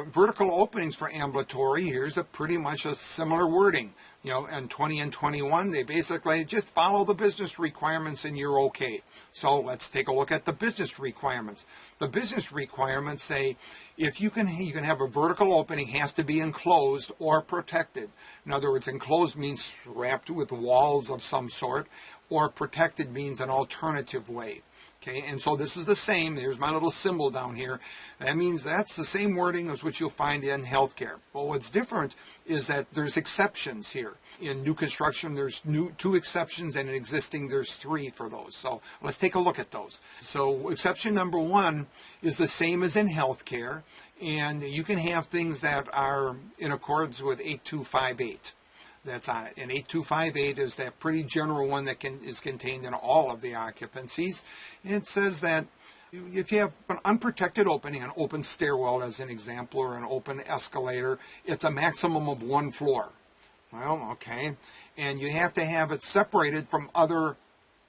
Vertical openings for ambulatory, here's pretty much a similar wording. And 20 and 21, they basically just follow the business requirements and you're okay. So let's take a look at the business requirements. The business requirements say if you can have a vertical opening, has to be enclosed or protected. In other words, enclosed means wrapped with walls of some sort, or protected means an alternative way. Okay, and so this is the same. There's my little symbol down here. That means that's the same wording as what you'll find in healthcare. Well, what's different is that there's exceptions here. In new construction, there's two exceptions, and in existing, there's 3 for those. So let's take a look at those. So exception number 1 is the same as in healthcare, and you can have things that are in accordance with 8258. That's on it. And 8258 is that pretty general one that is contained in all of the occupancies. It says that if you have an unprotected opening, an open stairwell as an example, or an open escalator, it's a maximum of 1 floor. Well, okay. And you have to have it separated from other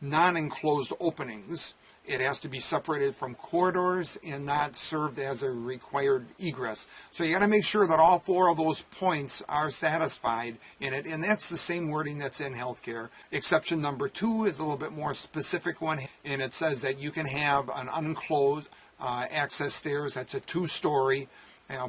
non-enclosed openings. It has to be separated from corridors and not served as a required egress. So you got to make sure that all 4 of those points are satisfied in it, and that's the same wording that's in healthcare. Exception number 2 is a little bit more specific one, and it says that you can have an unenclosed access stairs that's a 2-story,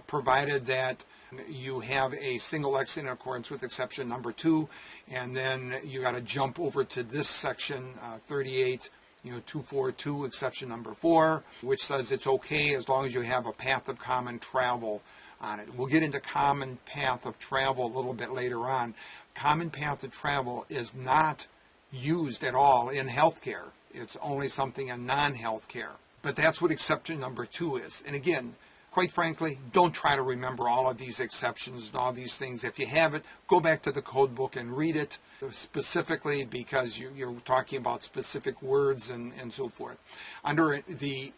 provided that you have a single exit in accordance with exception number 2, and then you got to jump over to this section 38. 242, exception number 4, which says it's okay as long as you have a path of common travel on it. We'll get into common path of travel a little bit later on. Common path of travel is not used at all in healthcare. It's only something in non-healthcare. But that's what exception number 2 is. And again, quite frankly, don't try to remember all of these exceptions and all these things. If you have it, go back to the code book and read it specifically, because you're talking about specific words and so forth. Under the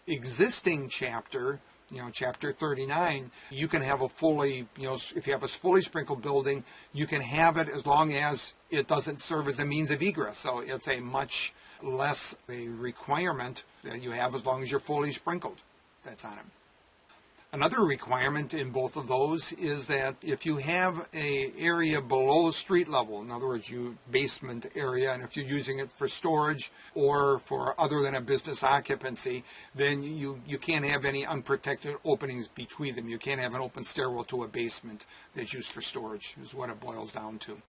existing chapter, chapter 39, you can have a fully, if you have a fully sprinkled building, you can have it as long as it doesn't serve as a means of egress. So it's a much less a requirement that you have as long as you're fully sprinkled. That's on it. Another requirement in both of those is that if you have an area below street level, in other words, your basement area, and if you're using it for storage or for other than a business occupancy, then you can't have any unprotected openings between them. You can't have an open stairwell to a basement that's used for storage, is what it boils down to.